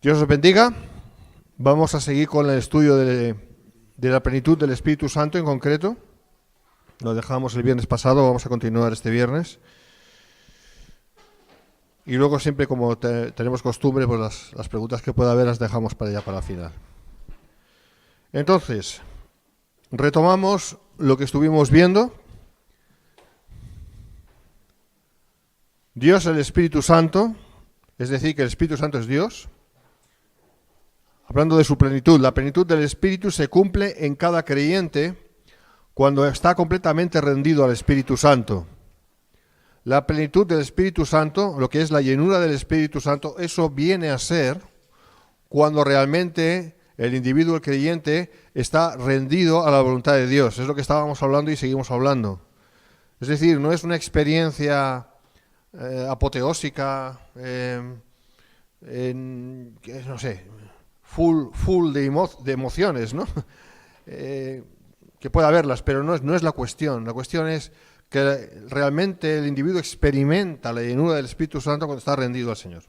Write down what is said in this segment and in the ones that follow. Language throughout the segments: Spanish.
Dios os bendiga. Vamos a seguir con el estudio de la plenitud del Espíritu Santo en concreto. Lo dejamos el viernes pasado, vamos a continuar este viernes. Y luego siempre, como tenemos costumbre, pues las preguntas que pueda haber las dejamos para allá, para el final. Entonces, retomamos lo que estuvimos viendo. Dios, el Espíritu Santo, es decir, que el Espíritu Santo es Dios. Hablando de su plenitud, la plenitud del Espíritu se cumple en cada creyente cuando está completamente rendido al Espíritu Santo. La plenitud del Espíritu Santo, lo que es la llenura del Espíritu Santo, eso viene a ser cuando realmente el individuo, el creyente, está rendido a la voluntad de Dios. Es lo que estábamos hablando y seguimos hablando. Es decir, no es una experiencia apoteósica, no sé, full de emociones, ¿no? Que pueda haberlas, pero no es la cuestión. La cuestión es que realmente el individuo experimenta la llenura del Espíritu Santo cuando está rendido al Señor.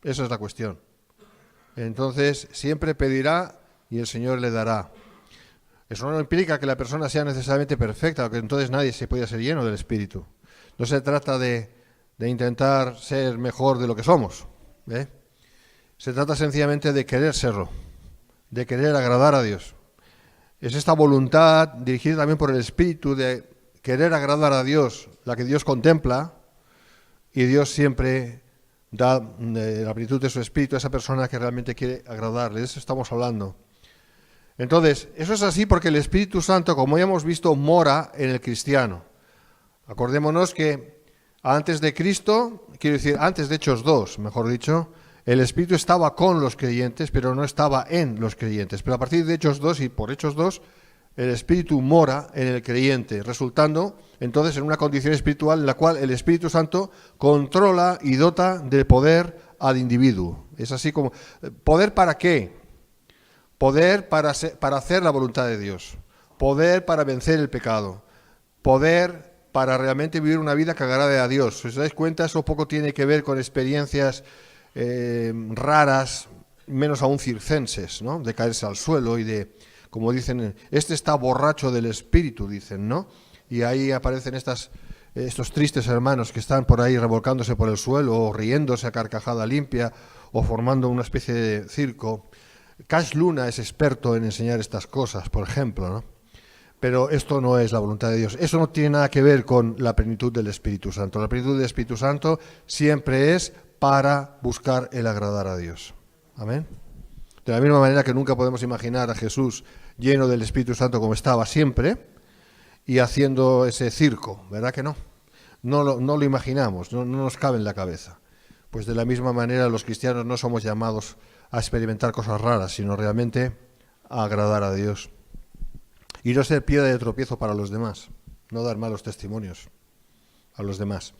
Esa es la cuestión. Entonces, siempre pedirá y el Señor le dará. Eso no implica que la persona sea necesariamente perfecta, porque entonces nadie se puede ser lleno del Espíritu. No se trata de intentar ser mejor de lo que somos, ¿eh? Se trata sencillamente de querer serlo, de querer agradar a Dios. Es esta voluntad dirigida también por el Espíritu de querer agradar a Dios, la que Dios contempla, y Dios siempre da la plenitud de su Espíritu a esa persona que realmente quiere agradarle. De eso estamos hablando. Entonces, eso es así porque el Espíritu Santo, como ya hemos visto, mora en el cristiano. Acordémonos que antes de Cristo, quiero decir, antes de Hechos 2, mejor dicho, el Espíritu estaba con los creyentes, pero no estaba en los creyentes. Pero a partir de Hechos 2 y por Hechos 2, el Espíritu mora en el creyente, resultando entonces en una condición espiritual en la cual el Espíritu Santo controla y dota de poder al individuo. Es así como, ¿poder para qué? Poder para hacer la voluntad de Dios, poder para vencer el pecado, poder para realmente vivir una vida que agrade a Dios. Si os dais cuenta, eso poco tiene que ver con experiencias raras, menos aún circenses, ¿no? De caerse al suelo y de, como dicen, este está borracho del espíritu, dicen, ¿no? Y ahí aparecen estos tristes hermanos que están por ahí revolcándose por el suelo o riéndose a carcajada limpia o formando una especie de circo. Cash Luna es experto en enseñar estas cosas, por ejemplo, ¿no? Pero esto no es la voluntad de Dios. Eso no tiene nada que ver con la plenitud del Espíritu Santo. La plenitud del Espíritu Santo siempre es para buscar el agradar a Dios. Amén. De la misma manera que nunca podemos imaginar a Jesús lleno del Espíritu Santo como estaba siempre y haciendo ese circo, ¿verdad que no? No lo imaginamos, no nos cabe en la cabeza. Pues de la misma manera los cristianos no somos llamados a experimentar cosas raras, sino realmente a agradar a Dios. Y no ser piedra de tropiezo para los demás, no dar malos testimonios a los demás.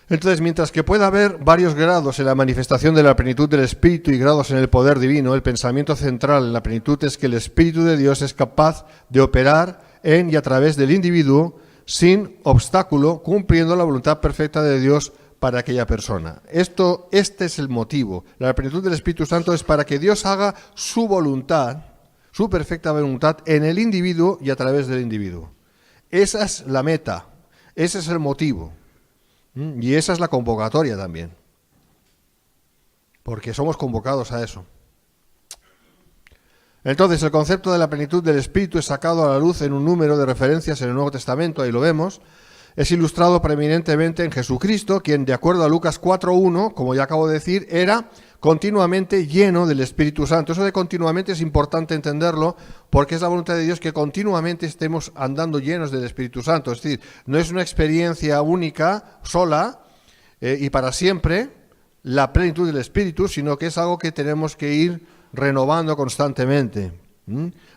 Entonces, mientras que pueda haber varios grados en la manifestación de la plenitud del Espíritu y grados en el poder divino, el pensamiento central en la plenitud es que el Espíritu de Dios es capaz de operar en y a través del individuo sin obstáculo, cumpliendo la voluntad perfecta de Dios para aquella persona. Este es el motivo. La plenitud del Espíritu Santo es para que Dios haga su voluntad, su perfecta voluntad en el individuo y a través del individuo. Esa es la meta, ese es el motivo. Y esa es la convocatoria también, porque somos convocados a eso. Entonces, el concepto de la plenitud del Espíritu es sacado a la luz en un número de referencias en el Nuevo Testamento, ahí lo vemos. Es ilustrado preeminentemente en Jesucristo, quien, de acuerdo a Lucas 4:1, como ya acabo de decir, era continuamente lleno del Espíritu Santo. Eso de continuamente es importante entenderlo, porque es la voluntad de Dios que continuamente estemos andando llenos del Espíritu Santo. Es decir, no es una experiencia única, sola y para siempre, la plenitud del Espíritu, sino que es algo que tenemos que ir renovando constantemente,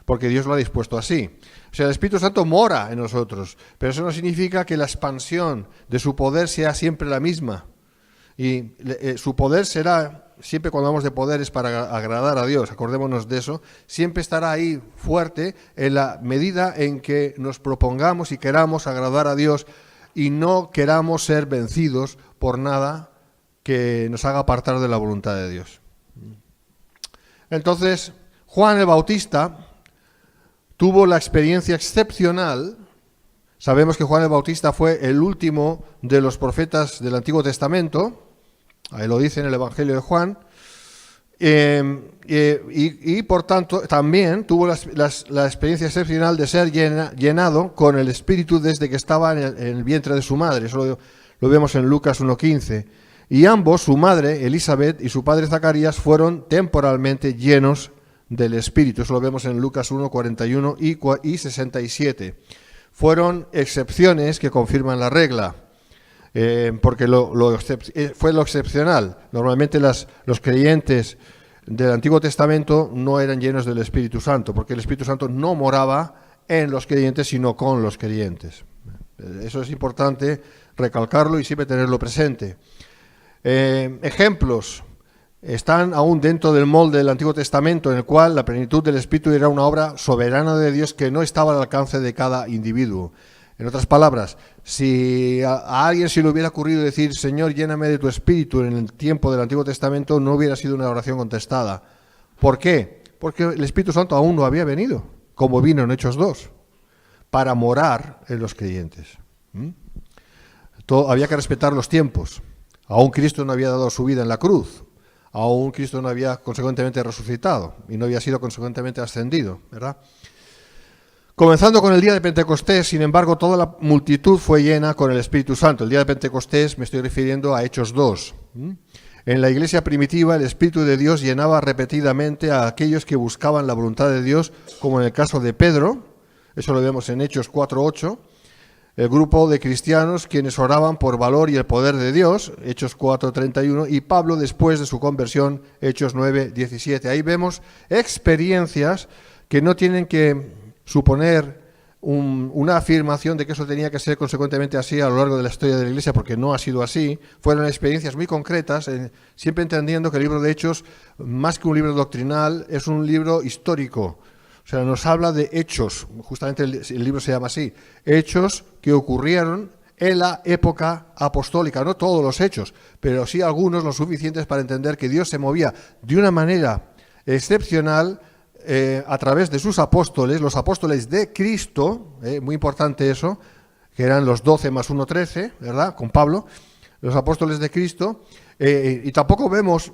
porque Dios lo ha dispuesto así. O sea, el Espíritu Santo mora en nosotros, pero eso no significa que la expansión de su poder sea siempre la misma. Y su poder será, siempre cuando hablamos de poder es para agradar a Dios, acordémonos de eso, siempre estará ahí fuerte en la medida en que nos propongamos y queramos agradar a Dios y no queramos ser vencidos por nada que nos haga apartar de la voluntad de Dios. Entonces, Juan el Bautista tuvo la experiencia excepcional. Sabemos que Juan el Bautista fue el último de los profetas del Antiguo Testamento, ahí lo dice en el Evangelio de Juan, y por tanto también tuvo la experiencia excepcional de ser llenado con el Espíritu desde que estaba en el vientre de su madre. Eso lo vemos en Lucas 1:15. Y ambos, su madre Elizabeth y su padre Zacarías, fueron temporalmente llenos del Espíritu. Eso lo vemos en Lucas 1:41 y 67. Fueron excepciones que confirman la regla, porque fue lo excepcional. Normalmente los creyentes del Antiguo Testamento no eran llenos del Espíritu Santo, porque el Espíritu Santo no moraba en los creyentes, sino con los creyentes. Eso es importante recalcarlo y siempre tenerlo presente. Ejemplos están aún dentro del molde del Antiguo Testamento, en el cual la plenitud del Espíritu era una obra soberana de Dios que no estaba al alcance de cada individuo. En otras palabras, si a alguien se le hubiera ocurrido decir, Señor, lléname de tu Espíritu en el tiempo del Antiguo Testamento, no hubiera sido una oración contestada. ¿Por qué? Porque el Espíritu Santo aún no había venido, como vino en Hechos 2, para morar en los creyentes. Había que respetar los tiempos. Aún Cristo no había dado su vida en la cruz. Aún Cristo no había consecuentemente resucitado y no había sido consecuentemente ascendido, ¿verdad? Comenzando con el día de Pentecostés, sin embargo, toda la multitud fue llena con el Espíritu Santo. El día de Pentecostés me estoy refiriendo a Hechos 2. En la iglesia primitiva, el Espíritu de Dios llenaba repetidamente a aquellos que buscaban la voluntad de Dios, como en el caso de Pedro. Eso lo vemos en Hechos 4:8. El grupo de cristianos quienes oraban por valor y el poder de Dios, Hechos 4:31, y Pablo después de su conversión, Hechos 9:17. Ahí vemos experiencias que no tienen que suponer una afirmación de que eso tenía que ser consecuentemente así a lo largo de la historia de la Iglesia, porque no ha sido así. Fueron experiencias muy concretas, siempre entendiendo que el libro de Hechos, más que un libro doctrinal, es un libro histórico. O sea, nos habla de hechos, justamente el libro se llama así, hechos que ocurrieron en la época apostólica, no todos los hechos, pero sí algunos lo suficientes para entender que Dios se movía de una manera excepcional a través de sus apóstoles, los apóstoles de Cristo, muy importante eso, que eran los 12 más 1, 13, ¿verdad?, con Pablo, los apóstoles de Cristo, y tampoco vemos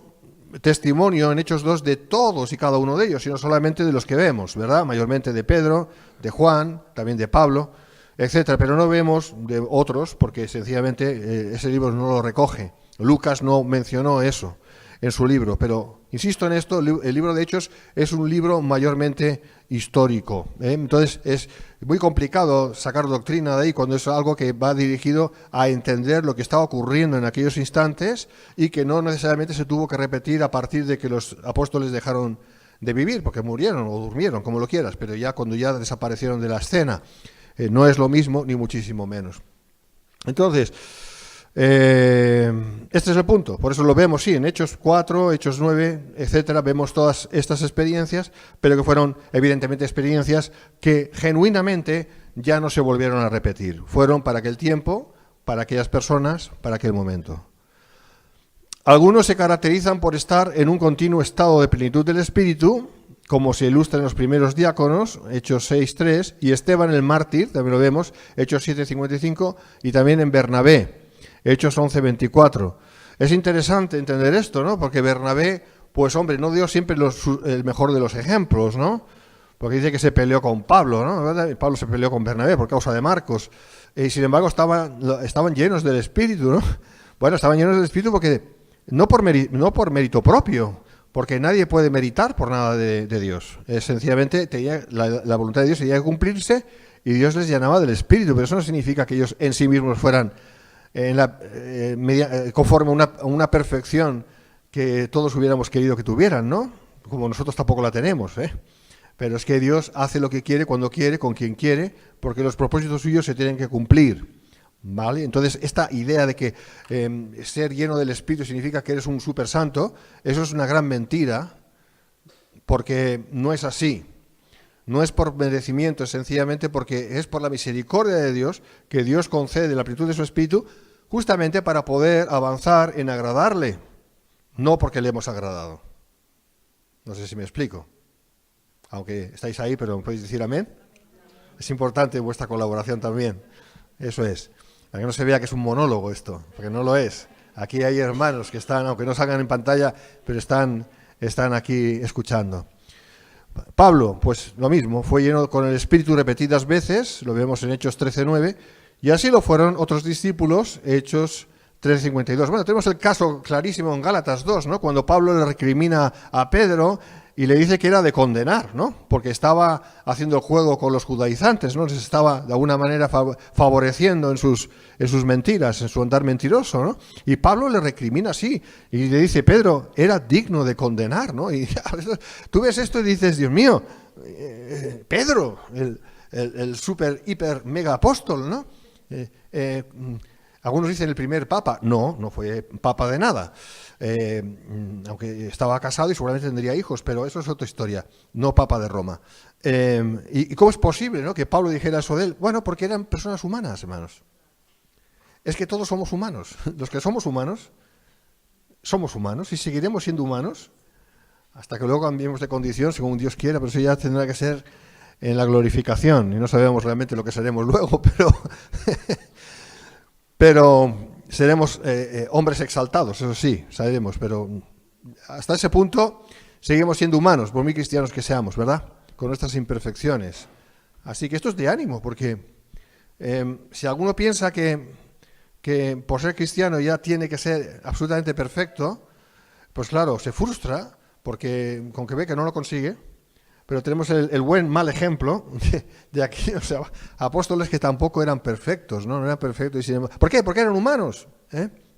testimonio en Hechos 2 de todos y cada uno de ellos, sino solamente de los que vemos, ¿verdad? Mayormente de Pedro, de Juan, también de Pablo, etcétera, pero no vemos de otros porque sencillamente ese libro no lo recoge. Lucas no mencionó eso en su libro, pero insisto en esto, el libro de Hechos es un libro mayormente histórico, entonces es muy complicado sacar doctrina de ahí cuando es algo que va dirigido a entender lo que estaba ocurriendo en aquellos instantes y que no necesariamente se tuvo que repetir a partir de que los apóstoles dejaron de vivir, porque murieron o durmieron, como lo quieras, pero ya cuando ya desaparecieron de la escena, no es lo mismo ni muchísimo menos. Entonces, este es el punto, por eso lo vemos, sí, en Hechos 4, Hechos 9, etcétera, vemos todas estas experiencias, pero que fueron evidentemente experiencias que genuinamente ya no se volvieron a repetir, fueron para aquel tiempo, para aquellas personas, para aquel momento. Algunos se caracterizan por estar en un continuo estado de plenitud del Espíritu, como se ilustra en los primeros diáconos, Hechos 6:3, y Esteban el mártir, también lo vemos, Hechos 7:55, y también en Bernabé, Hechos 11:24. Es interesante entender esto, ¿no? Porque Bernabé, pues hombre, no dio siempre el mejor de los ejemplos, ¿no? Porque dice que se peleó con Pablo, ¿no? ¿Verdad? Pablo se peleó con Bernabé por causa de Marcos. Y sin embargo estaban llenos del Espíritu, ¿no? Bueno, estaban llenos del Espíritu porque no por mérito propio, porque nadie puede meritar por nada de Dios. Sencillamente la voluntad de Dios tenía que cumplirse y Dios les llenaba del Espíritu, pero eso no significa que ellos en sí mismos fueran conforme a una perfección que todos hubiéramos querido que tuvieran, ¿no? Como nosotros tampoco la tenemos, ¿eh? Pero es que Dios hace lo que quiere, cuando quiere, con quien quiere, porque los propósitos suyos se tienen que cumplir, ¿vale? Entonces, esta idea de que ser lleno del Espíritu significa que eres un super santo, eso es una gran mentira, porque no es así. No es por merecimiento, es sencillamente porque es por la misericordia de Dios que Dios concede la plenitud de su Espíritu justamente para poder avanzar en agradarle, no porque le hemos agradado. No sé si me explico. Aunque estáis ahí, pero ¿me podéis decir amén? Es importante vuestra colaboración también. Eso es. Para que no se vea que es un monólogo esto, porque no lo es. Aquí hay hermanos que están, aunque no salgan en pantalla, pero están aquí escuchando. Pablo, pues lo mismo, fue lleno con el Espíritu repetidas veces, lo vemos en Hechos 13:9, y así lo fueron otros discípulos, Hechos 13:52. Bueno, tenemos el caso clarísimo en Gálatas 2, ¿no? Cuando Pablo le recrimina a Pedro y le dice que era de condenar, ¿no? Porque estaba haciendo el juego con los judaizantes, ¿no? Les estaba de alguna manera favoreciendo en sus mentiras, en su andar mentiroso, ¿no? Y Pablo le recrimina así y le dice, Pedro, era digno de condenar, ¿no? Y tú ves esto y dices, Dios mío, Pedro, el super, hiper, mega apóstol, ¿no? Algunos dicen el primer papa. No fue papa de nada. Aunque estaba casado y seguramente tendría hijos, pero eso es otra historia. No papa de Roma. ¿Y cómo es posible, ¿no?, que Pablo dijera eso de él? Bueno, porque eran personas humanas, hermanos. Es que todos somos humanos. Los que somos humanos y seguiremos siendo humanos hasta que luego cambiemos de condición, según Dios quiera, pero eso ya tendrá que ser en la glorificación. Y no sabemos realmente lo que seremos luego, pero seremos hombres exaltados, eso sí, sabemos, pero hasta ese punto seguimos siendo humanos, por muy cristianos que seamos, ¿verdad? Con nuestras imperfecciones. Así que esto es de ánimo, porque si alguno piensa que por ser cristiano ya tiene que ser absolutamente perfecto, pues claro, se frustra, porque con que ve que no lo consigue. Pero tenemos el buen mal ejemplo de aquí, o sea, apóstoles que tampoco eran perfectos, ¿no? No eran perfectos. Y sin embargo, ¿por qué? Porque eran humanos,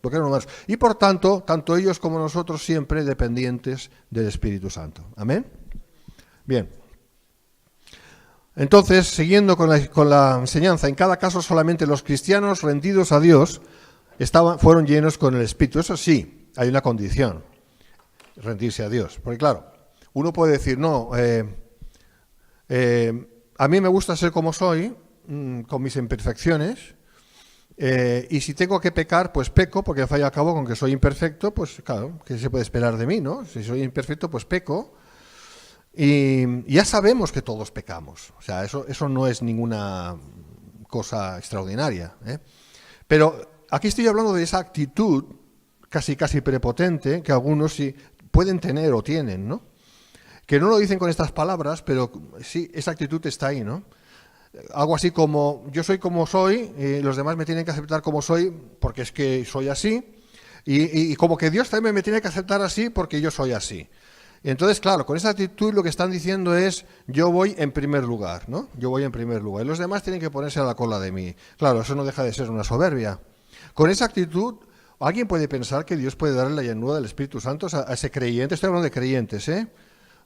Porque eran humanos. Y por tanto, tanto ellos como nosotros siempre dependientes del Espíritu Santo. ¿Amén? Bien. Entonces, siguiendo con la enseñanza, en cada caso solamente los cristianos rendidos a Dios fueron llenos con el Espíritu. Eso sí, hay una condición, rendirse a Dios. Porque claro, uno puede decir, no, a mí me gusta ser como soy, con mis imperfecciones, y si tengo que pecar, pues peco, porque al fin y al cabo, con que soy imperfecto, pues claro, ¿qué se puede esperar de mí, no? Si soy imperfecto, pues peco, y ya sabemos que todos pecamos, o sea, eso no es ninguna cosa extraordinaria, Pero aquí estoy hablando de esa actitud casi prepotente que algunos sí pueden tener o tienen, ¿no? Que no lo dicen con estas palabras, pero sí, esa actitud está ahí, ¿no? Algo así como, yo soy como soy, los demás me tienen que aceptar como soy, porque es que soy así, y como que Dios también me tiene que aceptar así, porque yo soy así. Y entonces, claro, con esa actitud lo que están diciendo es, yo voy en primer lugar, ¿no? Yo voy en primer lugar, y los demás tienen que ponerse a la cola de mí. Claro, eso no deja de ser una soberbia. Con esa actitud, alguien puede pensar que Dios puede darle la llenura del Espíritu Santo a ese creyente. Estoy hablando de creyentes,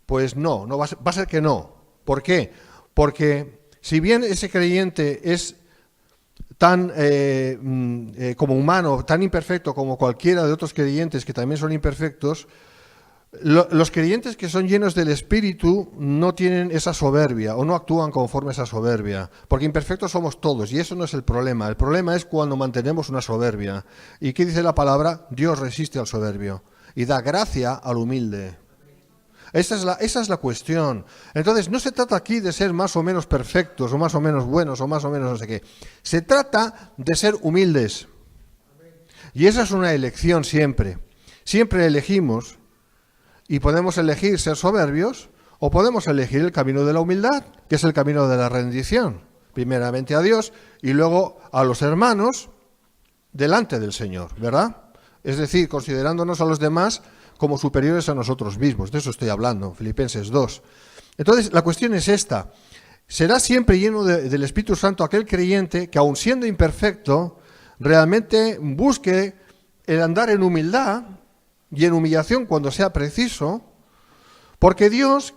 Pues no va a ser que no. ¿Por qué? Porque si bien ese creyente es tan como humano, tan imperfecto como cualquiera de otros creyentes que también son imperfectos, los creyentes que son llenos del Espíritu no tienen esa soberbia o no actúan conforme a esa soberbia, porque imperfectos somos todos y eso no es el problema. El problema es cuando mantenemos una soberbia. ¿Y qué dice la palabra? Dios resiste al soberbio y da gracia al humilde. Esa es la cuestión. Entonces, no se trata aquí de ser más o menos perfectos, o más o menos buenos, o más o menos no sé qué. Se trata de ser humildes. Y esa es una elección siempre. Siempre elegimos, y podemos elegir ser soberbios, o podemos elegir el camino de la humildad, que es el camino de la rendición. Primeramente a Dios, y luego a los hermanos delante del Señor, ¿verdad? Es decir, considerándonos a los demás como superiores a nosotros mismos. De eso estoy hablando, Filipenses 2. Entonces, la cuestión es esta. ¿Será siempre lleno del Espíritu Santo aquel creyente que, aun siendo imperfecto, realmente busque el andar en humildad y en humillación cuando sea preciso? Porque Dios,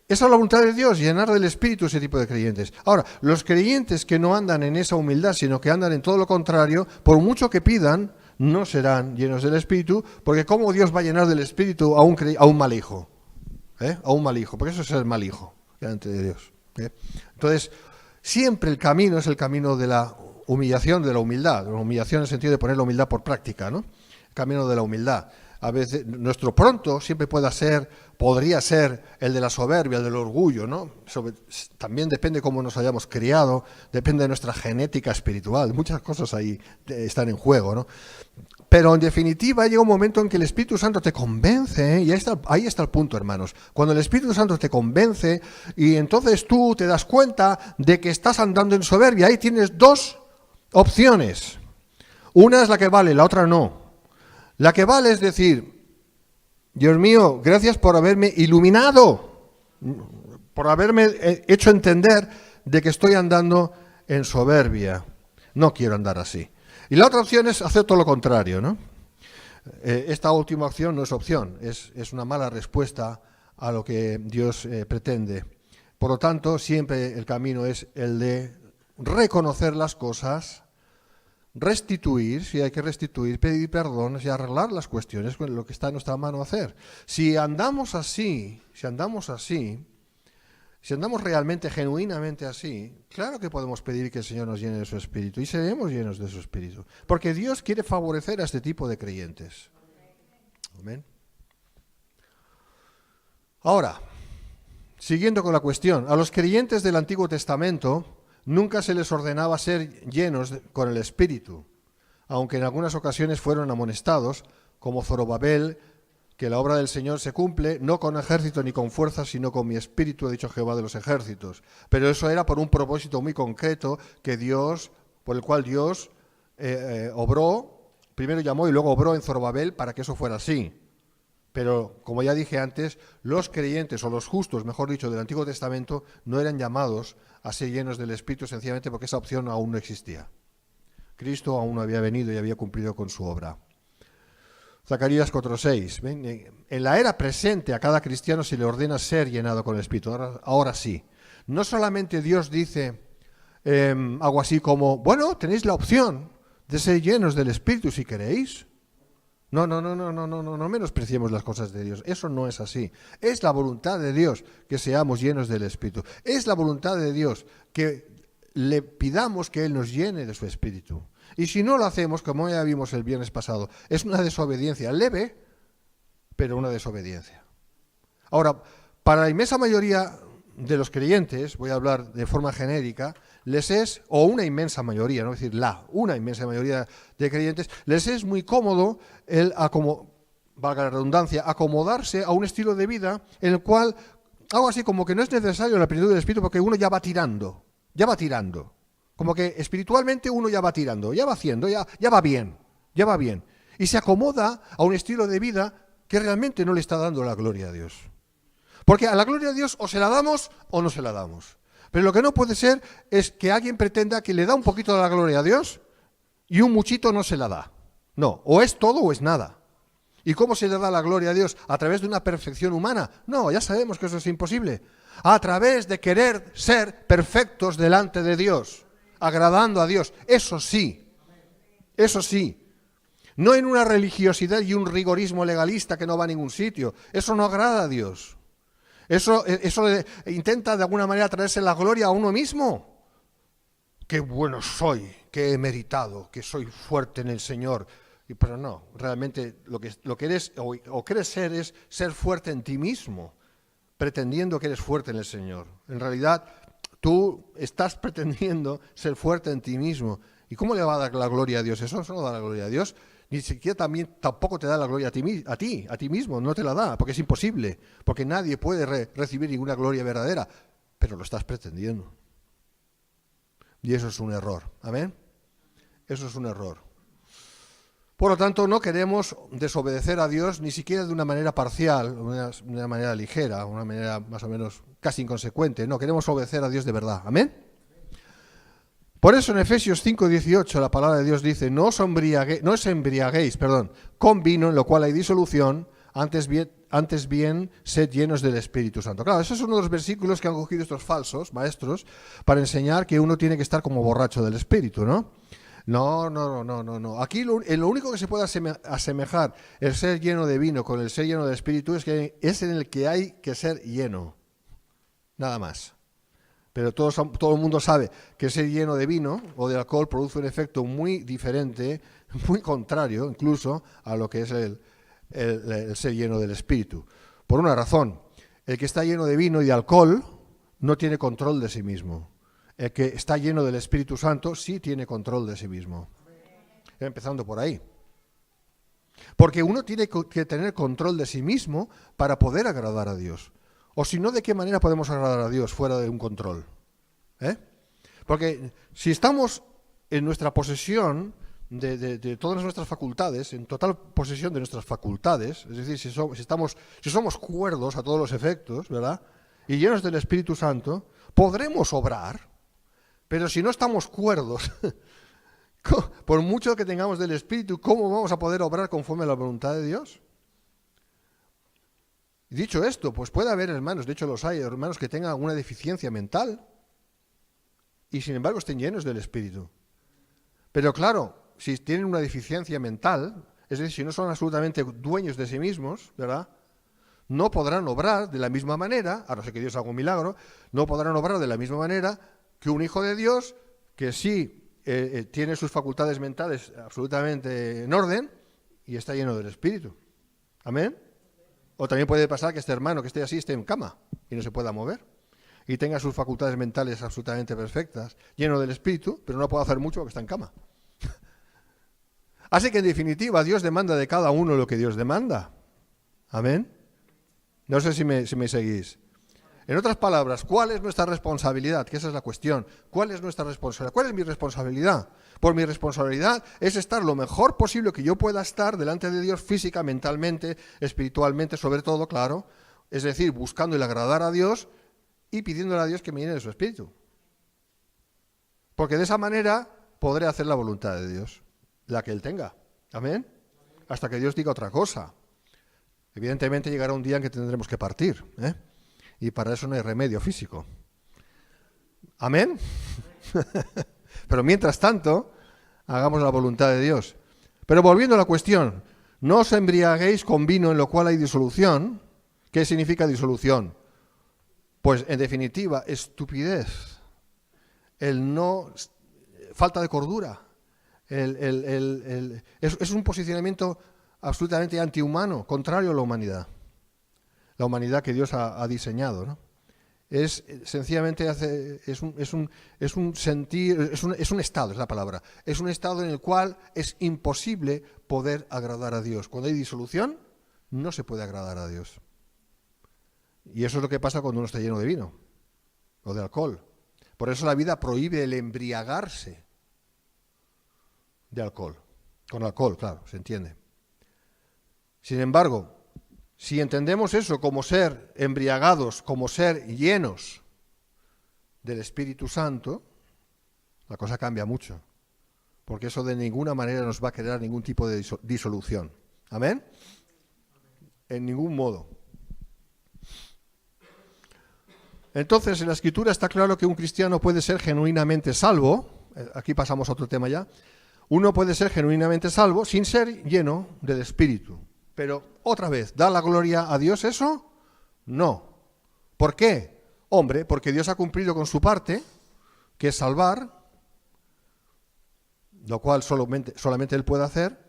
esa es la voluntad de Dios, llenar del Espíritu ese tipo de creyentes. Ahora, los creyentes que no andan en esa humildad, sino que andan en todo lo contrario, por mucho que pidan, no serán llenos del Espíritu, porque ¿cómo Dios va a llenar del Espíritu a un mal hijo? A un mal hijo, porque eso es el mal hijo delante de Dios. Entonces, siempre el camino es el camino de la humillación, de la humildad en el sentido de poner la humildad por práctica, ¿no? El camino de la humildad. A veces nuestro pronto siempre podría ser el de la soberbia, el del orgullo, ¿no? También depende cómo nos hayamos criado, depende de nuestra genética espiritual, muchas cosas ahí están en juego, ¿no? Pero en definitiva llega un momento en que el Espíritu Santo te convence, ¿eh? Y ahí está el punto, hermanos. Cuando el Espíritu Santo te convence y entonces tú te das cuenta de que estás andando en soberbia, ahí tienes dos opciones. Una es la que vale, la otra no. La que vale es decir, Dios mío, gracias por haberme iluminado, por haberme hecho entender de que estoy andando en soberbia. No quiero andar así. Y la otra opción es hacer todo lo contrario, ¿no? Esta última opción no es opción, es una mala respuesta a lo que Dios pretende. Por lo tanto, siempre el camino es el de reconocer las cosas, restituir, si hay que restituir, pedir perdón y arreglar las cuestiones con lo que está en nuestra mano hacer. Si andamos realmente, genuinamente así, claro que podemos pedir que el Señor nos llene de su Espíritu y seremos llenos de su Espíritu. Porque Dios quiere favorecer a este tipo de creyentes. Amén. Ahora, siguiendo con la cuestión, a los creyentes del Antiguo Testamento nunca se les ordenaba ser llenos con el Espíritu, aunque en algunas ocasiones fueron amonestados, como Zorobabel, que la obra del Señor se cumple no con ejército ni con fuerza, sino con mi espíritu, ha dicho Jehová de los ejércitos. Pero eso era por un propósito muy concreto por el cual Dios obró, primero llamó y luego obró en Zorobabel para que eso fuera así. Pero, como ya dije antes, los creyentes, o los justos, mejor dicho, del Antiguo Testamento, no eran llamados a ser llenos del Espíritu sencillamente porque esa opción aún no existía. Cristo aún no había venido y había cumplido con su obra. Zacarías 4:6. En la era presente a cada cristiano se le ordena ser llenado con el Espíritu. Ahora sí. No solamente Dios dice algo así como, bueno, tenéis la opción de ser llenos del Espíritu si queréis. No menospreciemos las cosas de Dios. Eso no es así. Es la voluntad de Dios que seamos llenos del Espíritu. Es la voluntad de Dios que le pidamos que Él nos llene de su Espíritu. Y si no lo hacemos, como ya vimos el viernes pasado, es una desobediencia leve, pero una desobediencia. Ahora, para la inmensa mayoría de los creyentes, voy a hablar de forma genérica, una inmensa mayoría, no decir una inmensa mayoría de creyentes, les es muy cómodo valga la redundancia, acomodarse a un estilo de vida en el cual, algo así como que no es necesario la plenitud del Espíritu porque uno ya va tirando. Como que espiritualmente uno ya va tirando, ya va haciendo, ya va bien. Y se acomoda a un estilo de vida que realmente no le está dando la gloria a Dios. Porque a la gloria a Dios o se la damos o no se la damos. Pero lo que no puede ser es que alguien pretenda que le da un poquito de la gloria a Dios y un muchito no se la da. No, o es todo o es nada. ¿Y cómo se le da la gloria a Dios? ¿A través de una perfección humana? No, ya sabemos que eso es imposible. A través de querer ser perfectos delante de Dios, agradando a Dios. Eso sí. No en una religiosidad y un rigorismo legalista que no va a ningún sitio. Eso no agrada a Dios. Eso intenta de alguna manera traerse la gloria a uno mismo. Qué bueno soy, que he meritado, que soy fuerte en el Señor. Pero no, realmente lo que eres o quieres ser es ser fuerte en ti mismo, pretendiendo que eres fuerte en el Señor. En realidad, tú estás pretendiendo ser fuerte en ti mismo. ¿Y cómo le va a dar la gloria a Dios? Eso no da la gloria a Dios. Ni siquiera tampoco te da la gloria a ti mismo, no te la da, porque es imposible, porque nadie puede recibir ninguna gloria verdadera, pero lo estás pretendiendo. Y eso es un error, ¿amén? Eso es un error. Por lo tanto, no queremos desobedecer a Dios ni siquiera de una manera parcial, una manera ligera, una manera más o menos casi inconsecuente, no, queremos obedecer a Dios de verdad, ¿amén? Por eso en Efesios 5:18 la palabra de Dios dice, no os embriaguéis, con vino en lo cual hay disolución, antes bien sed llenos del Espíritu Santo. Claro, esos son uno de los versículos que han cogido estos falsos maestros para enseñar que uno tiene que estar como borracho del Espíritu, ¿no? No. Aquí lo único que se puede asemejar el ser lleno de vino con el ser lleno del Espíritu es que es en el que hay que ser lleno, nada más. Pero todo el mundo sabe que ser lleno de vino o de alcohol produce un efecto muy diferente, muy contrario incluso a lo que es el ser lleno del Espíritu. Por una razón, el que está lleno de vino y de alcohol no tiene control de sí mismo. El que está lleno del Espíritu Santo sí tiene control de sí mismo. Empezando por ahí. Porque uno tiene que tener control de sí mismo para poder agradar a Dios. O si no, ¿de qué manera podemos agradar a Dios fuera de un control? Porque si estamos en nuestra posesión de todas nuestras facultades, en total posesión de nuestras facultades, es decir, si somos cuerdos a todos los efectos, ¿verdad? Y llenos del Espíritu Santo, podremos obrar, pero si no estamos cuerdos, por mucho que tengamos del Espíritu, ¿cómo vamos a poder obrar conforme a la voluntad de Dios? Y dicho esto, pues puede haber hermanos, de hecho los hay, hermanos que tengan alguna deficiencia mental y sin embargo estén llenos del Espíritu. Pero claro, si tienen una deficiencia mental, es decir, si no son absolutamente dueños de sí mismos, ¿verdad?, no podrán obrar de la misma manera, a no ser que Dios haga un milagro, no podrán obrar de la misma manera que un hijo de Dios que sí tiene sus facultades mentales absolutamente en orden y está lleno del Espíritu. ¿Amén? O también puede pasar que este hermano que esté así esté en cama y no se pueda mover y tenga sus facultades mentales absolutamente perfectas, lleno del Espíritu, pero no puede hacer mucho porque está en cama. Así que en definitiva Dios demanda de cada uno lo que Dios demanda. ¿Amén? No sé si me seguís. En otras palabras, ¿cuál es nuestra responsabilidad? Que esa es la cuestión. ¿Cuál es nuestra responsabilidad? ¿Cuál es mi responsabilidad? Pues mi responsabilidad es estar lo mejor posible que yo pueda estar delante de Dios física, mentalmente, espiritualmente, sobre todo, claro. Es decir, buscando el agradar a Dios y pidiéndole a Dios que me llene de su Espíritu. Porque de esa manera podré hacer la voluntad de Dios, la que Él tenga. ¿Amén? Hasta que Dios diga otra cosa. Evidentemente llegará un día en que tendremos que partir, y para eso no hay remedio físico. ¿Amén? Pero mientras tanto, hagamos la voluntad de Dios. Pero volviendo a la cuestión, no os embriaguéis con vino en lo cual hay disolución. ¿Qué significa disolución? Pues en definitiva, estupidez, falta de cordura, es un posicionamiento absolutamente antihumano, contrario a la humanidad que Dios ha diseñado, ¿no? Es sencillamente es un sentir, es un estado, es la palabra, es un estado en el cual es imposible poder agradar a Dios. Cuando hay disolución, no se puede agradar a Dios. Y eso es lo que pasa cuando uno está lleno de vino o de alcohol. Por eso la vida prohíbe el embriagarse de alcohol. Con alcohol, claro, se entiende. Sin embargo, si entendemos eso como ser embriagados, como ser llenos del Espíritu Santo, la cosa cambia mucho. Porque eso de ninguna manera nos va a crear ningún tipo de disolución. ¿Amén? En ningún modo. Entonces, en la Escritura está claro que un cristiano puede ser genuinamente salvo. Aquí pasamos a otro tema ya. Uno puede ser genuinamente salvo sin ser lleno del Espíritu. Pero, otra vez, ¿da la gloria a Dios eso? No. ¿Por qué? Hombre, porque Dios ha cumplido con su parte, que es salvar, lo cual solamente Él puede hacer,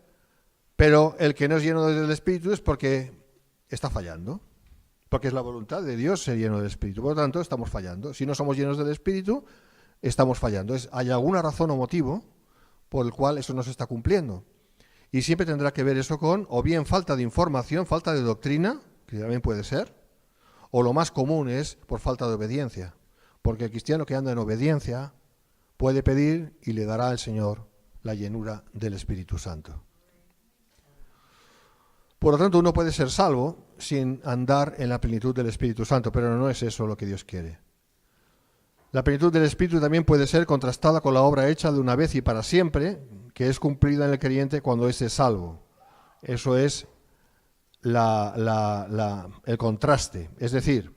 pero el que no es lleno del Espíritu es porque está fallando. Porque es la voluntad de Dios ser lleno del Espíritu. Por lo tanto, estamos fallando. Si no somos llenos del Espíritu, estamos fallando. ¿Hay alguna razón o motivo por el cual eso no se está cumpliendo? Y siempre tendrá que ver eso con, o bien falta de información, falta de doctrina, que también puede ser, o lo más común es por falta de obediencia. Porque el cristiano que anda en obediencia puede pedir y le dará al Señor la llenura del Espíritu Santo. Por lo tanto, uno puede ser salvo sin andar en la plenitud del Espíritu Santo, pero no es eso lo que Dios quiere. La plenitud del Espíritu también puede ser contrastada con la obra hecha de una vez y para siempre, que es cumplida en el creyente cuando éste es salvo. Eso es el contraste. Es decir,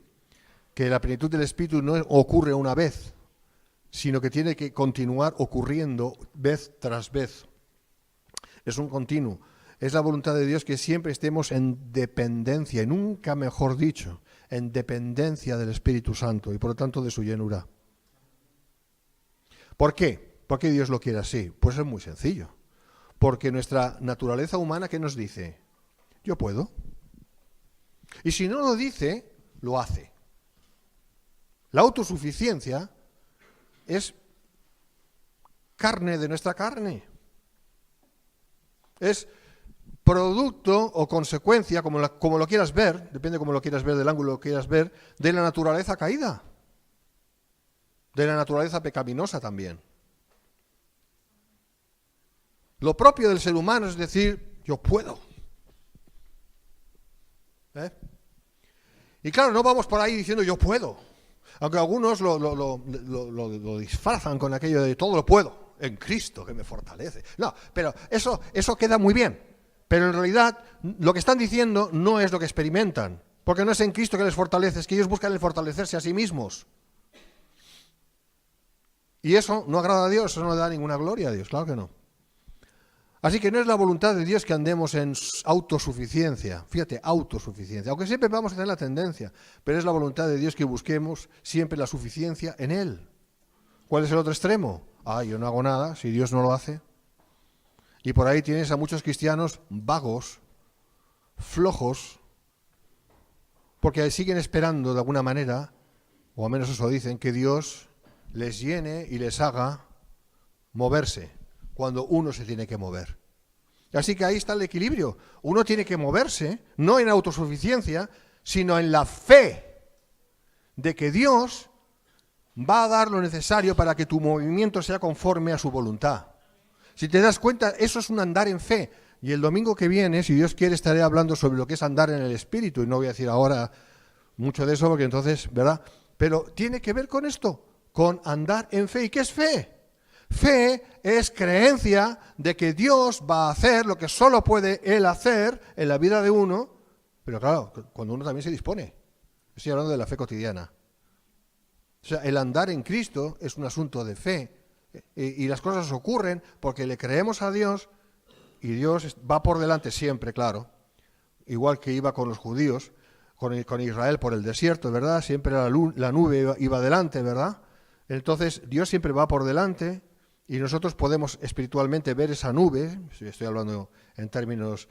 que la plenitud del Espíritu no ocurre una vez, sino que tiene que continuar ocurriendo vez tras vez. Es un continuo. Es la voluntad de Dios que siempre estemos en dependencia, y nunca mejor dicho, en dependencia del Espíritu Santo y por lo tanto de su llenura. ¿Por qué? ¿Por qué Dios lo quiere así? Pues es muy sencillo. Porque nuestra naturaleza humana, ¿qué nos dice? yo puedo. Y si no lo dice, lo hace. La autosuficiencia es carne de nuestra carne. Es producto o consecuencia, como lo quieras ver, depende cómo lo quieras ver, del ángulo que quieras ver, de la naturaleza caída, de la naturaleza pecaminosa también. Lo propio del ser humano es decir, yo puedo. Y claro, no vamos por ahí diciendo yo puedo, aunque algunos lo disfrazan con aquello de todo lo puedo, en Cristo que me fortalece. No, pero eso queda muy bien. Pero en realidad lo que están diciendo no es lo que experimentan, porque no es en Cristo que les fortalece, es que ellos buscan el fortalecerse a sí mismos. Y eso no agrada a Dios, eso no le da ninguna gloria a Dios, claro que no. Así que no es la voluntad de Dios que andemos en autosuficiencia, fíjate, autosuficiencia, aunque siempre vamos a tener la tendencia, pero es la voluntad de Dios que busquemos siempre la suficiencia en Él. ¿Cuál es el otro extremo? Yo no hago nada si Dios no lo hace. Y por ahí tienes a muchos cristianos vagos, flojos, porque siguen esperando de alguna manera, o al menos eso dicen, que Dios les llene y les haga moverse cuando uno se tiene que mover. Así que ahí está el equilibrio. Uno tiene que moverse, no en autosuficiencia, sino en la fe de que Dios va a dar lo necesario para que tu movimiento sea conforme a su voluntad. Si te das cuenta, eso es un andar en fe. Y el domingo que viene, si Dios quiere, estaré hablando sobre lo que es andar en el Espíritu. Y no voy a decir ahora mucho de eso, porque entonces, ¿verdad? Pero tiene que ver con esto, con andar en fe. ¿Y qué es fe? Fe es creencia de que Dios va a hacer lo que solo puede Él hacer en la vida de uno, pero claro, cuando uno también se dispone. Estoy hablando de la fe cotidiana. O sea, el andar en Cristo es un asunto de fe. Y las cosas ocurren porque le creemos a Dios y Dios va por delante siempre, claro. Igual que iba con los judíos, con Israel por el desierto, ¿verdad? Siempre la nube iba delante, ¿verdad? Entonces Dios siempre va por delante y nosotros podemos espiritualmente ver esa nube, estoy hablando en términos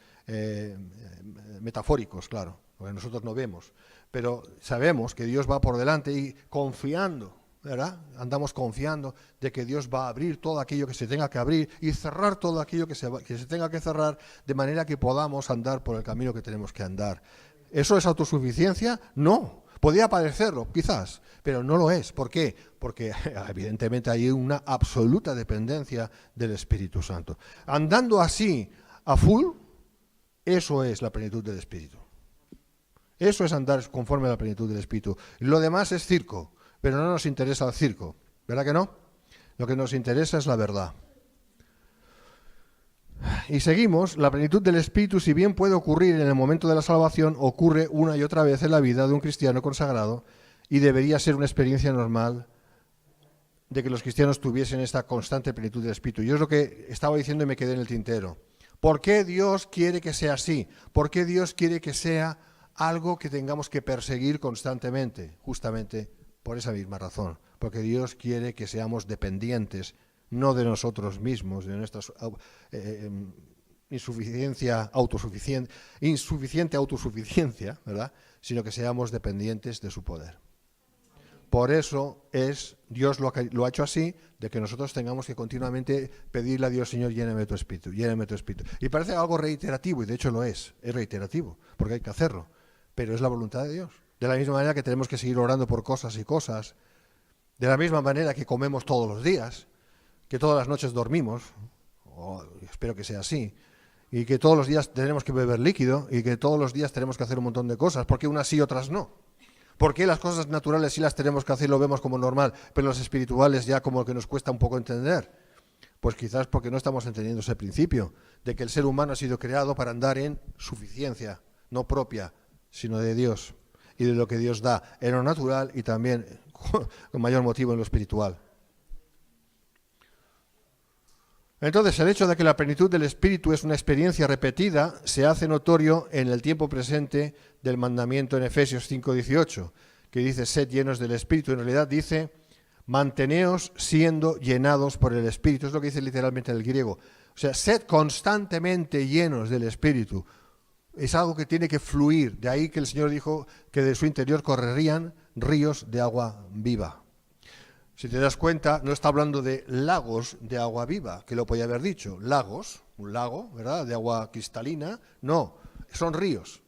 metafóricos, claro, porque nosotros no vemos, pero sabemos que Dios va por delante y confiando, ¿verdad? Andamos confiando de que Dios va a abrir todo aquello que se tenga que abrir y cerrar todo aquello que se tenga que cerrar, de manera que podamos andar por el camino que tenemos que andar. ¿Eso es autosuficiencia? No. Podría parecerlo, quizás, pero no lo es. ¿Por qué? Porque evidentemente hay una absoluta dependencia del Espíritu Santo. Andando así a full, eso es la plenitud del Espíritu. Eso es andar conforme a la plenitud del Espíritu. Lo demás es circo. Pero no nos interesa el circo, ¿verdad que no? Lo que nos interesa es la verdad. Y seguimos, la plenitud del Espíritu, si bien puede ocurrir en el momento de la salvación, ocurre una y otra vez en la vida de un cristiano consagrado y debería ser una experiencia normal de que los cristianos tuviesen esta constante plenitud del Espíritu. Yo es lo que estaba diciendo y me quedé en el tintero. ¿Por qué Dios quiere que sea así? ¿Por qué Dios quiere que sea algo que tengamos que perseguir constantemente? Justamente por esa misma razón, porque Dios quiere que seamos dependientes, no de nosotros mismos, de nuestra insuficiente autosuficiencia, ¿verdad? Sino que seamos dependientes de su poder. Por eso Dios lo ha hecho así, de que nosotros tengamos que continuamente pedirle a Dios, Señor, lléname de tu Espíritu, lléname de tu Espíritu. Y parece algo reiterativo, y de hecho lo es reiterativo, porque hay que hacerlo, pero es la voluntad de Dios. De la misma manera que tenemos que seguir orando por cosas y cosas, de la misma manera que comemos todos los días, que todas las noches dormimos, espero que sea así, y que todos los días tenemos que beber líquido, y que todos los días tenemos que hacer un montón de cosas, porque unas sí y otras no. Porque las cosas naturales sí las tenemos que hacer y lo vemos como normal, pero las espirituales ya como que nos cuesta un poco entender. Pues quizás porque no estamos entendiendo ese principio, de que el ser humano ha sido creado para andar en suficiencia, no propia, sino de Dios. Y de lo que Dios da en lo natural y también, con mayor motivo, en lo espiritual. Entonces, el hecho de que la plenitud del Espíritu es una experiencia repetida se hace notorio en el tiempo presente del mandamiento en Efesios 5:18, que dice, sed llenos del Espíritu. En realidad dice, manteneos siendo llenados por el Espíritu. Es lo que dice literalmente en el griego. O sea, sed constantemente llenos del Espíritu. Es algo que tiene que fluir. De ahí que el Señor dijo que de su interior correrían ríos de agua viva. Si te das cuenta, no está hablando de lagos de agua viva, que lo podía haber dicho. Lagos, un lago, ¿verdad?, de agua cristalina. No, son ríos.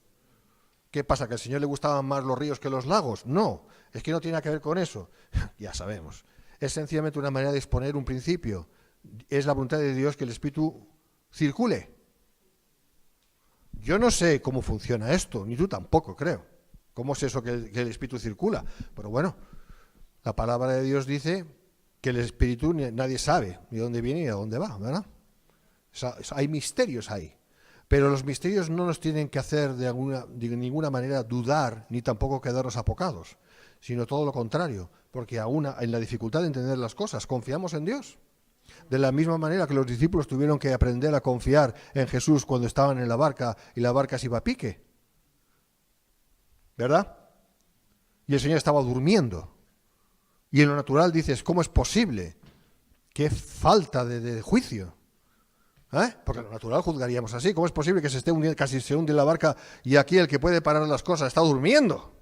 ¿Qué pasa? ¿Que al Señor le gustaban más los ríos que los lagos? No, es que no tiene nada que ver con eso. Ya sabemos. Es sencillamente una manera de exponer un principio. Es la voluntad de Dios que el Espíritu circule. Yo no sé cómo funciona esto, ni tú tampoco, creo. ¿Cómo es eso que el Espíritu circula? Pero bueno, la palabra de Dios dice que el Espíritu nadie sabe ni dónde viene ni a dónde va, ¿verdad? Hay misterios ahí. Pero los misterios no nos tienen que hacer de ninguna manera dudar, ni tampoco quedarnos apocados, sino todo lo contrario, porque aún en la dificultad de entender las cosas, confiamos en Dios. De la misma manera que los discípulos tuvieron que aprender a confiar en Jesús cuando estaban en la barca y la barca se iba a pique. ¿Verdad? Y el Señor estaba durmiendo. Y en lo natural dices, ¿cómo es posible? ¡Qué falta de juicio! Porque en lo natural juzgaríamos así. ¿Cómo es posible que se esté hundiendo, casi se hunde la barca y aquí el que puede parar las cosas está durmiendo?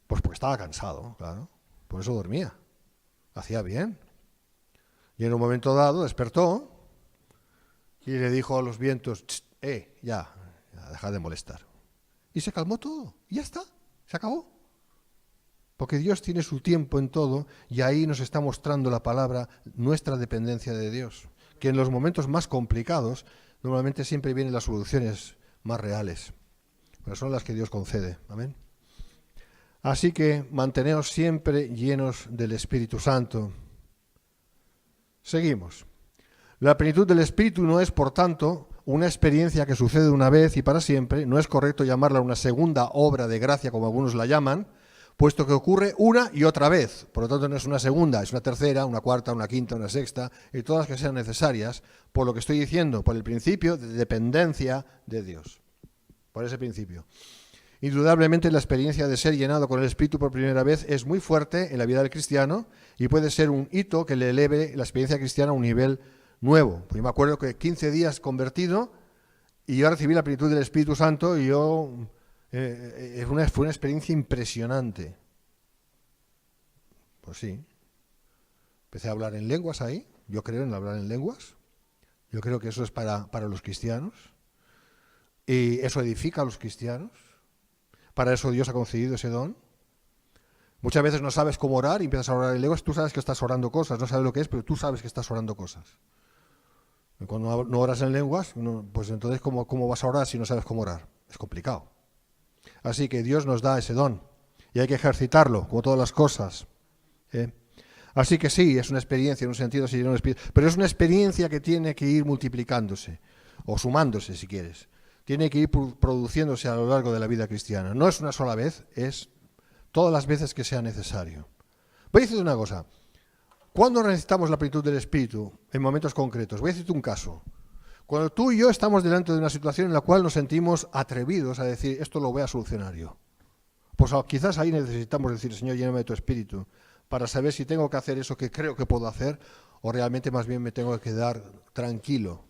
Pues porque estaba cansado, claro. Por eso dormía. Hacía bien. Y en un momento dado despertó y le dijo a los vientos, ya, dejad de molestar. Y se calmó todo. Y ya está. Se acabó. Porque Dios tiene su tiempo en todo y ahí nos está mostrando la palabra, nuestra dependencia de Dios. Que en los momentos más complicados, normalmente siempre vienen las soluciones más reales. Pero son las que Dios concede. Amén. Así que manteneos siempre llenos del Espíritu Santo. Seguimos. La plenitud del Espíritu no es, por tanto, una experiencia que sucede una vez y para siempre. No es correcto llamarla una segunda obra de gracia, como algunos la llaman, puesto que ocurre una y otra vez. Por lo tanto, no es una segunda, es una tercera, una cuarta, una quinta, una sexta, y todas las que sean necesarias, por lo que estoy diciendo, por el principio de dependencia de Dios. Por ese principio. Indudablemente la experiencia de ser llenado con el Espíritu por primera vez es muy fuerte en la vida del cristiano y puede ser un hito que le eleve la experiencia cristiana a un nivel nuevo. Pues yo me acuerdo que 15 días convertido y yo recibí la plenitud del Espíritu Santo y fue una experiencia impresionante. Pues sí. Empecé a hablar en lenguas ahí. Yo creo en hablar en lenguas. Yo creo que eso es para los cristianos. Y eso edifica a los cristianos. Para eso Dios ha concedido ese don. Muchas veces no sabes cómo orar y empiezas a orar en lenguas. Tú sabes que estás orando cosas. No sabes lo que es, pero tú sabes que estás orando cosas. Y cuando no oras en lenguas, pues entonces ¿cómo vas a orar si no sabes cómo orar? Es complicado. Así que Dios nos da ese don. Y hay que ejercitarlo, como todas las cosas. Así que sí, es una experiencia, en un sentido, sí, pero es una experiencia que tiene que ir multiplicándose, o sumándose si quieres. Tiene que ir produciéndose a lo largo de la vida cristiana. No es una sola vez, es todas las veces que sea necesario. Voy a decirte una cosa. ¿Cuándo necesitamos la plenitud del Espíritu? En momentos concretos. Voy a decirte un caso. Cuando tú y yo estamos delante de una situación en la cual nos sentimos atrevidos a decir, esto lo voy a solucionar yo. Pues quizás ahí necesitamos decir, Señor, lléname de tu Espíritu, para saber si tengo que hacer eso que creo que puedo hacer, o realmente más bien me tengo que quedar tranquilo,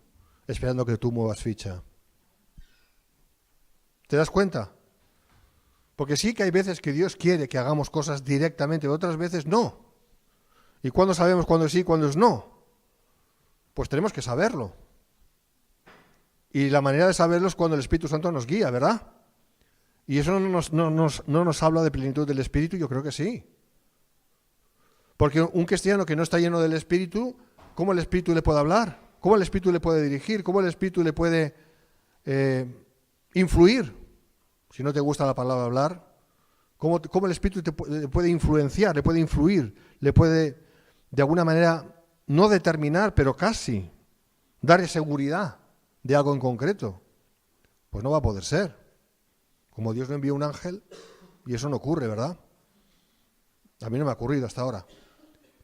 esperando que tú muevas ficha. ¿Te das cuenta? Porque sí que hay veces que Dios quiere que hagamos cosas directamente, otras veces no. ¿Y cuándo sabemos cuándo sí y cuándo es no? Pues tenemos que saberlo. Y la manera de saberlo es cuando el Espíritu Santo nos guía, ¿verdad? Y eso no nos habla de plenitud del Espíritu, yo creo que sí. Porque un cristiano que no está lleno del Espíritu, ¿cómo el Espíritu le puede hablar? ¿Cómo el Espíritu le puede dirigir? ¿Cómo el Espíritu le puede influir? Si no te gusta la palabra hablar, ¿cómo el Espíritu le puede influenciar, le puede influir, le puede, de alguna manera, no determinar, pero casi, dar seguridad de algo en concreto? Pues no va a poder ser. Como Dios no envió un ángel, y eso no ocurre, ¿verdad? A mí no me ha ocurrido hasta ahora.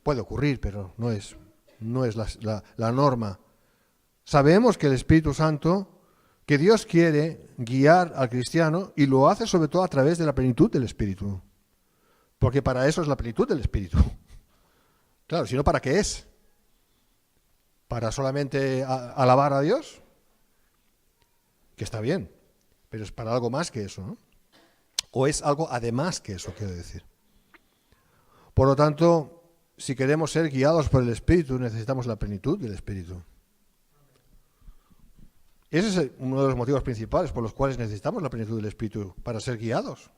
Puede ocurrir, pero no es la norma. Sabemos que el Espíritu Santo, que Dios quiere guiar al cristiano y lo hace sobre todo a través de la plenitud del Espíritu. Porque para eso es la plenitud del Espíritu. Claro, si no, ¿para qué es? ¿Para solamente alabar a Dios? que está bien, pero es para algo más que eso, ¿no? O es algo además que eso, quiero decir. Por lo tanto, si queremos ser guiados por el Espíritu, necesitamos la plenitud del Espíritu. Ese es uno de los motivos principales por los cuales necesitamos la plenitud del Espíritu, para ser guiados.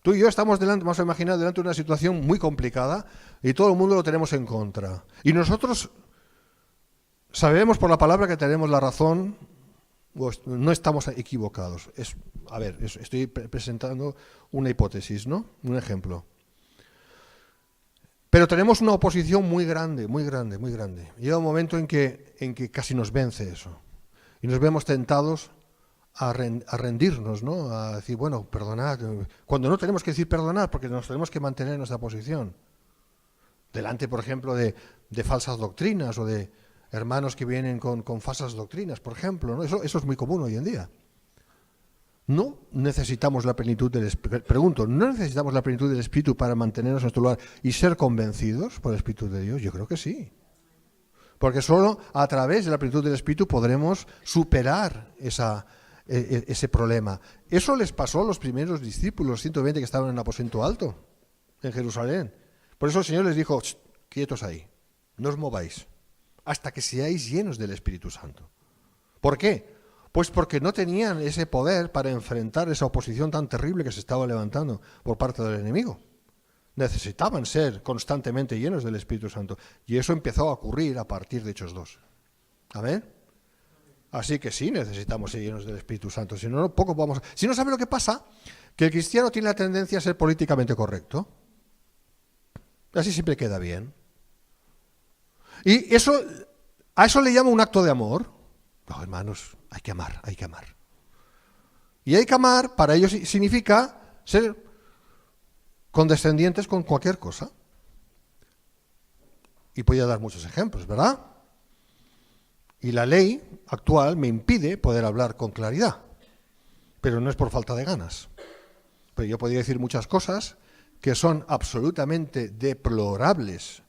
Tú y yo estamos delante, vamos a imaginar, delante de una situación muy complicada y todo el mundo lo tenemos en contra. Y nosotros sabemos por la palabra que tenemos la razón, no estamos equivocados. Estoy presentando una hipótesis, ¿no? Un ejemplo. Pero tenemos una oposición muy grande, muy grande, muy grande. Llega un momento en que casi nos vence eso. Y nos vemos tentados a rendirnos, ¿no? A decir, bueno, perdonad. Cuando no tenemos que decir perdonad, porque nos tenemos que mantener en nuestra posición. Delante, por ejemplo, de falsas doctrinas o de hermanos que vienen con falsas doctrinas, por ejemplo, ¿no? Eso es muy común hoy en día. No necesitamos la plenitud del Espíritu. Pregunto, ¿no necesitamos la plenitud del Espíritu para mantenernos en nuestro lugar y ser convencidos por el Espíritu de Dios? Yo creo que sí. Porque solo a través de la plenitud del Espíritu podremos superar ese problema. Eso les pasó a los primeros discípulos, los 120 que estaban en el aposento alto, en Jerusalén. Por eso el Señor les dijo, quietos ahí, no os mováis, hasta que seáis llenos del Espíritu Santo. ¿Por qué? Pues porque no tenían ese poder para enfrentar esa oposición tan terrible que se estaba levantando por parte del enemigo. Necesitaban ser constantemente llenos del Espíritu Santo. Y eso empezó a ocurrir a partir de Hechos 2. ¿Amén? Así que sí necesitamos ser llenos del Espíritu Santo. Si no, poco vamos. Si no, ¿sabe lo que pasa? Que el cristiano tiene la tendencia a ser políticamente correcto. Así siempre queda bien. Y a eso le llama un acto de amor. No, hermanos, hay que amar, hay que amar. Y hay que amar, para ellos significa ser condescendientes con cualquier cosa. Y podría dar muchos ejemplos, ¿verdad? Y la ley actual me impide poder hablar con claridad. Pero no es por falta de ganas. Pero yo podría decir muchas cosas que son absolutamente deplorables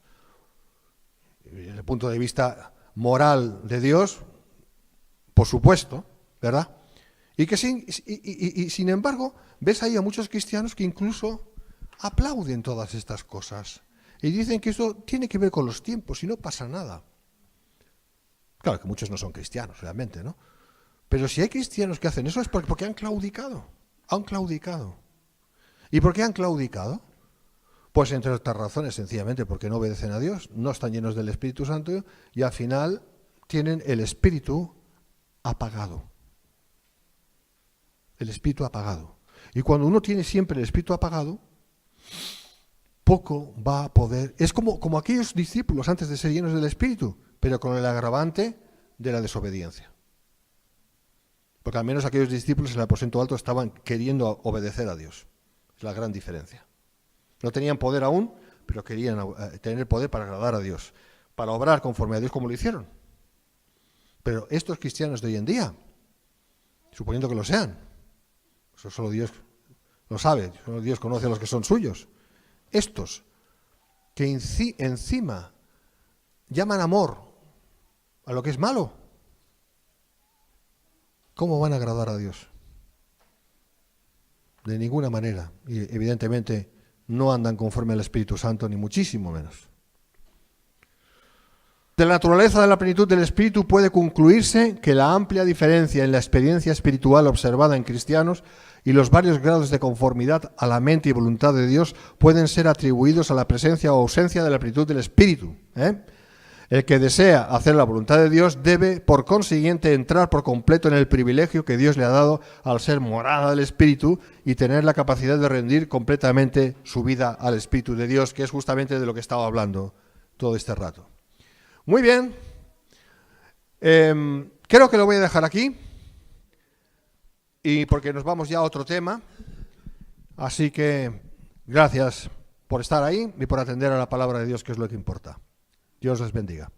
desde el punto de vista moral de Dios, por supuesto, ¿verdad? Y sin embargo, ves ahí a muchos cristianos que incluso aplauden todas estas cosas y dicen que eso tiene que ver con los tiempos y no pasa nada. Claro que muchos no son cristianos, realmente, ¿no? Pero si hay cristianos que hacen eso es porque han claudicado. Han claudicado. ¿Y por qué han claudicado? Pues entre otras razones, sencillamente porque no obedecen a Dios, no están llenos del Espíritu Santo y al final tienen el Espíritu apagado. El Espíritu apagado. Y cuando uno tiene siempre el Espíritu apagado, poco va a poder. Es como aquellos discípulos antes de ser llenos del Espíritu, pero con el agravante de la desobediencia. Porque al menos aquellos discípulos en el aposento alto estaban queriendo obedecer a Dios. Es la gran diferencia. No tenían poder aún, pero querían tener poder para agradar a Dios, para obrar conforme a Dios como lo hicieron. Pero estos cristianos de hoy en día, suponiendo que lo sean, eso solo Dios lo sabe, solo Dios conoce a los que son suyos, estos que encima llaman amor a lo que es malo, ¿cómo van a agradar a Dios? De ninguna manera. Y evidentemente no andan conforme al Espíritu Santo, ni muchísimo menos. De la naturaleza de la plenitud del Espíritu puede concluirse que la amplia diferencia en la experiencia espiritual observada en cristianos y los varios grados de conformidad a la mente y voluntad de Dios pueden ser atribuidos a la presencia o ausencia de la plenitud del Espíritu. El que desea hacer la voluntad de Dios debe, por consiguiente, entrar por completo en el privilegio que Dios le ha dado al ser morada del Espíritu y tener la capacidad de rendir completamente su vida al Espíritu de Dios, que es justamente de lo que estaba hablando todo este rato. Muy bien. Creo que lo voy a dejar aquí, y porque nos vamos ya a otro tema. Así que gracias por estar ahí y por atender a la palabra de Dios, que es lo que importa. Dios les bendiga.